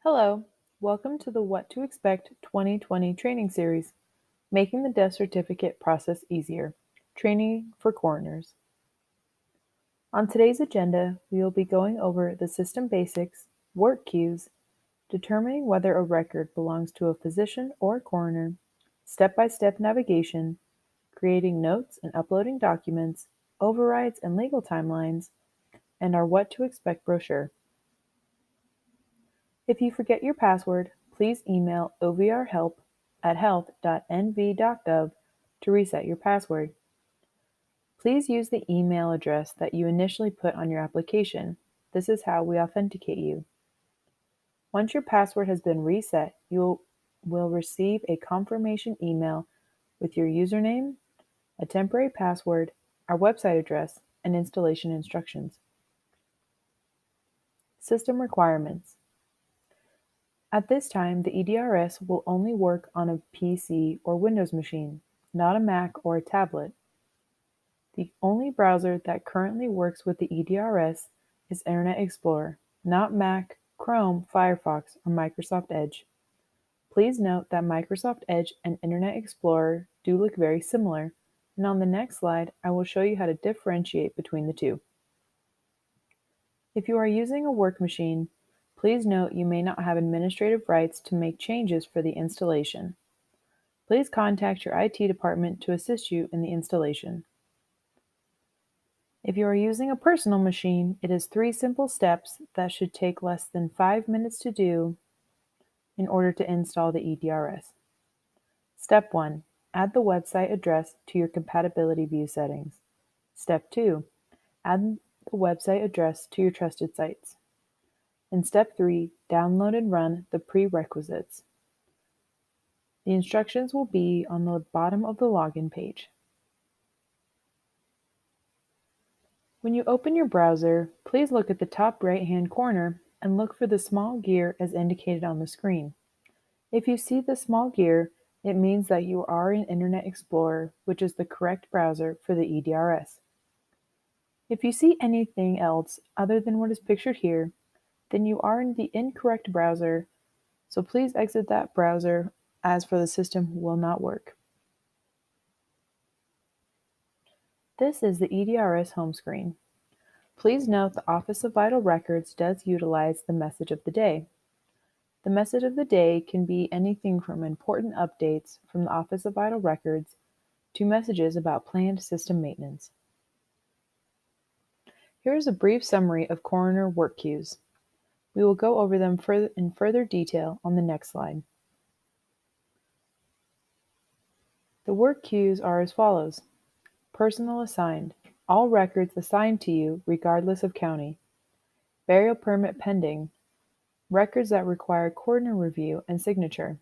Hello, welcome to the What to Expect 2020 training series, Making the Death Certificate Process Easier, Training for Coroners. On today's agenda, we will be going over the system basics, work queues, determining whether a record belongs to a physician or a coroner, step-by-step navigation, creating notes and uploading documents, overrides and legal timelines, and our What to Expect brochure. If you forget your password, please email ovrhelp@health.nv.gov to reset your password. Please use the email address that you initially put on your application. This is how we authenticate you. Once your password has been reset, you will receive a confirmation email with your username, a temporary password, our website address, and installation instructions. System requirements. At this time, the EDRS will only work on a PC or Windows machine, not a Mac or a tablet. The only browser that currently works with the EDRS is Internet Explorer, not Mac, Chrome, Firefox, or Microsoft Edge. Please note that Microsoft Edge and Internet Explorer do look very similar, and on the next slide, I will show you how to differentiate between the two. If you are using a work machine, please note you may not have administrative rights to make changes for the installation. Please contact your IT department to assist you in the installation. If you are using a personal machine, it is 3 simple steps that should take less than 5 minutes to do in order to install the EDRS. Step 1. Add the website address to your compatibility view settings. Step 2. Add the website address to your trusted sites. And step 3, download and run the prerequisites. The instructions will be on the bottom of the login page. When you open your browser, please look at the top right-hand corner and look for the small gear as indicated on the screen. If you see the small gear, it means that you are in Internet Explorer, which is the correct browser for the EDRS. If you see anything else other than what is pictured here, then you are in the incorrect browser, so please exit that browser, as for the system will not work. This is the EDRS home screen. Please note the Office of Vital Records does utilize the message of the day. The message of the day can be anything from important updates from the Office of Vital Records to messages about planned system maintenance. Here is a brief summary of coroner work queues. We will go over them in further detail on the next slide. The work queues are as follows. Personal assigned. All records assigned to you regardless of county. Burial permit pending. Records that require coroner review and signature.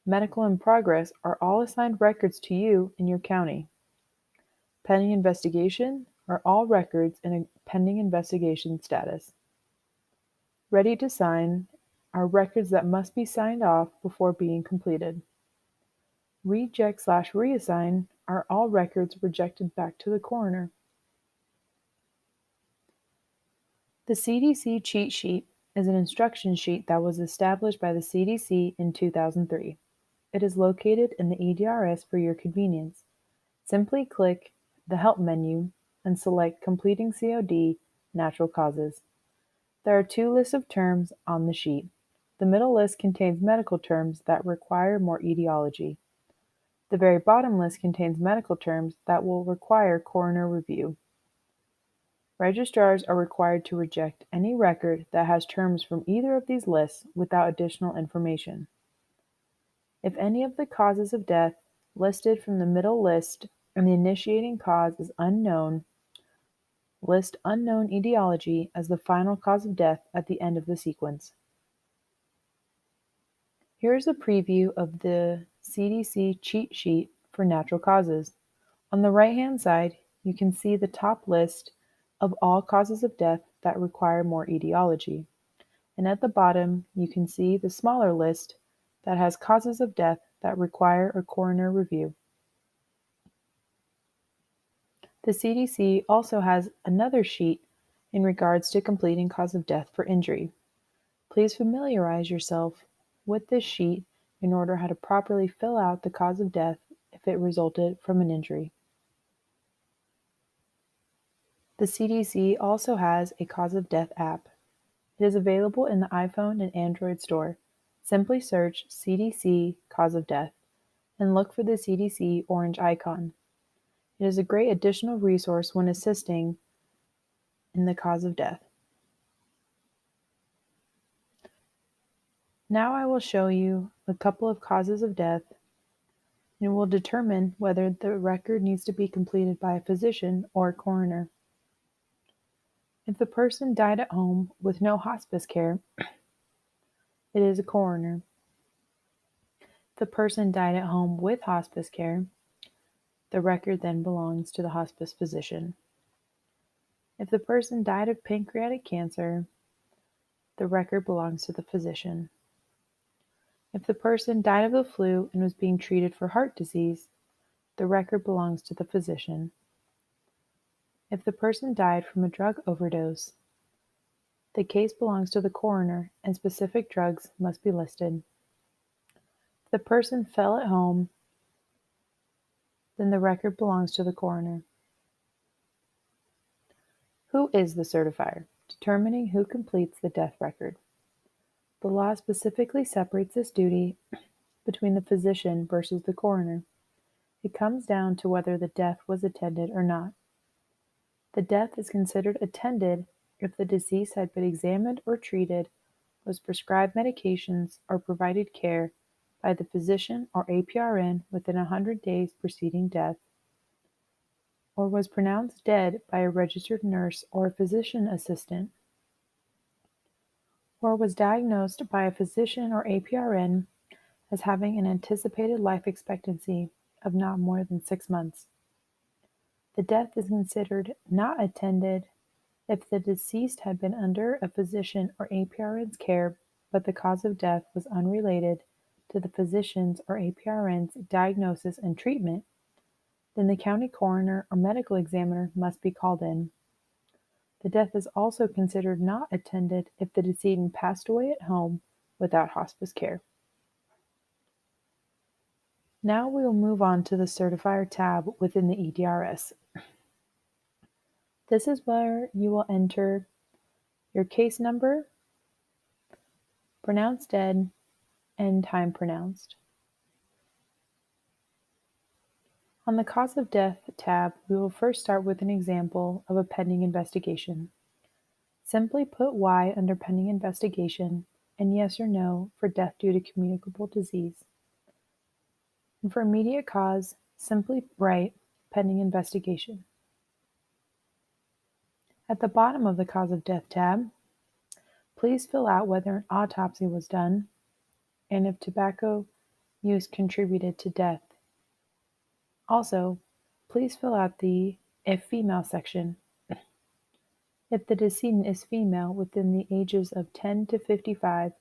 Medical in progress are all assigned records to you in your county. Pending investigation are all records in a pending investigation status. Ready to sign are records that must be signed off before being completed. Reject/reassign are all records rejected back to the coroner. The CDC Cheat Sheet is an instruction sheet that was established by the CDC in 2003. It is located in the EDRS for your convenience. Simply click the Help menu and select Completing COD Natural Causes. There are 2 lists of terms on the sheet. The middle list contains medical terms that require more etiology. The very bottom list contains medical terms that will require coroner review. Registrars are required to reject any record that has terms from either of these lists without additional information. If any of the causes of death listed from the middle list and the initiating cause is unknown, list unknown etiology as the final cause of death at the end of the sequence. Here is a preview of the CDC cheat sheet for natural causes. On the right-hand side, you can see the top list of all causes of death that require more etiology. And at the bottom, you can see the smaller list that has causes of death that require a coroner review. The CDC also has another sheet in regards to completing cause of death for injury. Please familiarize yourself with this sheet in order how to properly fill out the cause of death if it resulted from an injury. The CDC also has a cause of death app. It is available in the iPhone and Android store. Simply search CDC cause of death and look for the CDC orange icon. It is a great additional resource when assisting in the cause of death. Now I will show you a couple of causes of death and will determine whether the record needs to be completed by a physician or a coroner. If the person died at home with no hospice care, it is a coroner. If the person died at home with hospice care, the record then belongs to the hospice physician. If the person died of pancreatic cancer, the record belongs to the physician. If the person died of the flu and was being treated for heart disease, the record belongs to the physician. If the person died from a drug overdose, the case belongs to the coroner and specific drugs must be listed. If the person fell at home, then the record belongs to the coroner. Who is the certifier? Determining who completes the death record. The law specifically separates this duty between the physician versus the coroner. It comes down to whether the death was attended or not. The death is considered attended if the deceased had been examined or treated, was prescribed medications, or provided care by the physician or APRN within 100 days preceding death, or was pronounced dead by a registered nurse or a physician assistant, or was diagnosed by a physician or APRN as having an anticipated life expectancy of not more than 6 months. The death is considered not attended if the deceased had been under a physician or APRN's care, but the cause of death was unrelated to the physician's or APRN's diagnosis and treatment, then the county coroner or medical examiner must be called in. The death is also considered not attended if the decedent passed away at home without hospice care. Now we will move on to the Certifier tab within the EDRS. This is where you will enter your case number, pronounced dead, and time pronounced. On the Cause of Death tab, we will first start with an example of a pending investigation. Simply put Y under pending investigation and yes or no for death due to communicable disease. And for immediate cause, simply write pending investigation. At the bottom of the Cause of Death tab, please fill out whether an autopsy was done and if tobacco use contributed to death. Also, please fill out the If Female section. If the decedent is female within the ages of 10 to 55,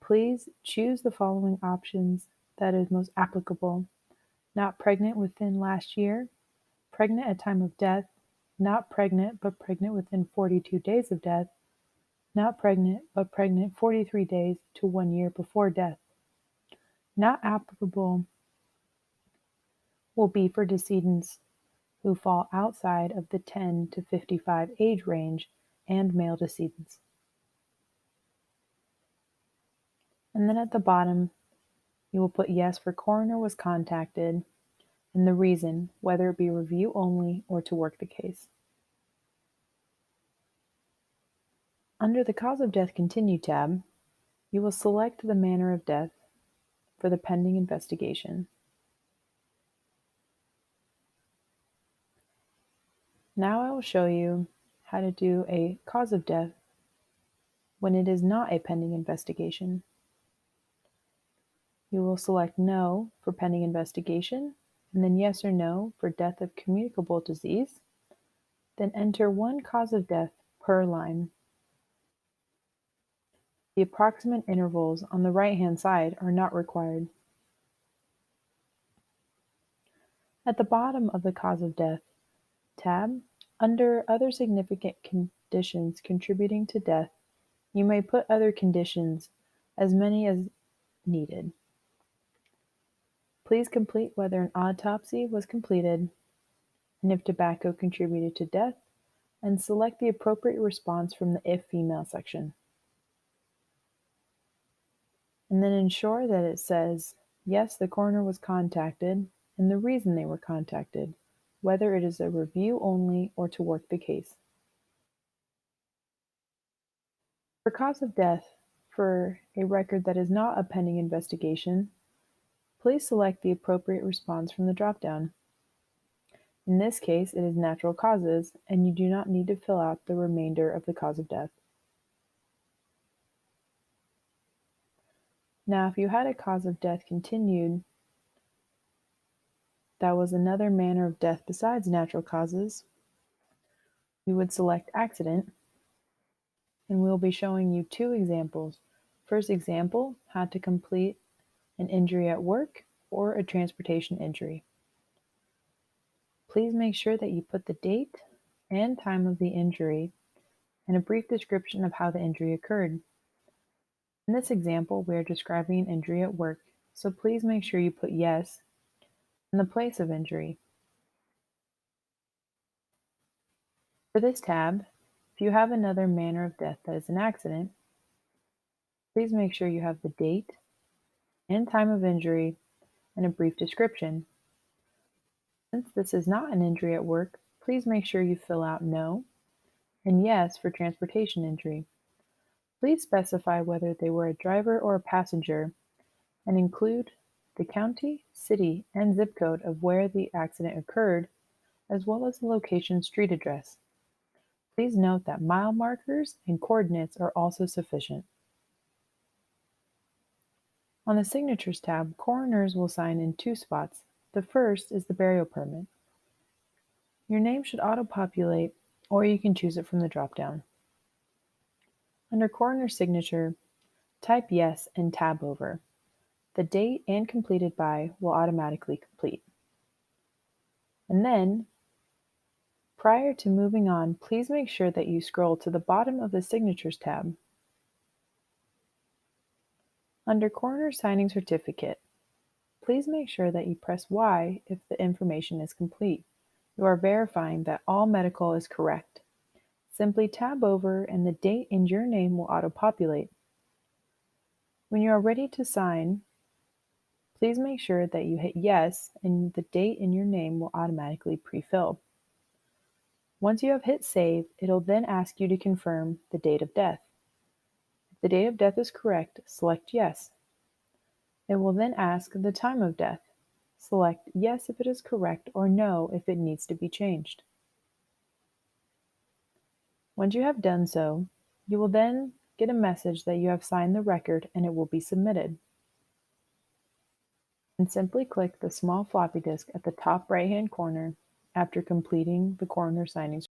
please choose the following options that is most applicable: not pregnant within last year, pregnant at time of death, not pregnant but pregnant within 42 days of death, not pregnant but pregnant 43 days to 1 year before death. Not applicable will be for decedents who fall outside of the 10 to 55 age range and male decedents. And then at the bottom, you will put yes for coroner was contacted and the reason, whether it be review only or to work the case. Under the Cause of Death Continue tab, you will select the manner of death for the pending investigation. Now I will show you how to do a cause of death when it is not a pending investigation. You will select no for pending investigation, and then yes or no for death of communicable disease. Then enter one cause of death per line. The approximate intervals on the right-hand side are not required. At the bottom of the Cause of Death tab, under Other Significant Conditions Contributing to Death, You may put other conditions, as many as needed. Please complete whether an autopsy was completed and if tobacco contributed to death, and select the appropriate response from the If Female section. And then ensure that it says, yes, the coroner was contacted, and the reason they were contacted, whether it is a review only or to work the case. For cause of death, for a record that is not a pending investigation, please select the appropriate response from the drop-down. In this case, it is natural causes, and you do not need to fill out the remainder of the cause of death. Now, if you had a cause of death continued that was another manner of death besides natural causes, you would select accident, and we'll be showing you two examples. First example, how to complete an injury at work or a transportation injury. Please make sure that you put the date and time of the injury and a brief description of how the injury occurred. In this example, we are describing an injury at work, so please make sure you put yes in the place of injury. For this tab, if you have another manner of death that is an accident, please make sure you have the date and time of injury and a brief description. Since this is not an injury at work, please make sure you fill out no and yes for transportation injury. Please specify whether they were a driver or a passenger and include the county, city, and zip code of where the accident occurred, as well as the location street address. Please note that mile markers and coordinates are also sufficient. On the Signatures tab, coroners will sign in two spots. The first is the burial permit. Your name should auto-populate, or you can choose it from the drop-down. Under coroner signature, type yes and tab over. The date and completed by will automatically complete. And then, prior to moving on, please make sure that you scroll to the bottom of the Signatures tab. Under Coroner Signing Certificate, please make sure that you press Y if the information is complete. You are verifying that all medical is correct. Simply tab over and the date and your name will auto-populate. When you are ready to sign, please make sure that you hit yes and the date and your name will automatically pre-fill. Once you have hit save, it'll then ask you to confirm the date of death. If the date of death is correct, select yes. It will then ask the time of death. Select yes if it is correct or no if it needs to be changed. Once you have done so, you will then get a message that you have signed the record and it will be submitted. And simply click the small floppy disk at the top right-hand corner after completing the coroner signing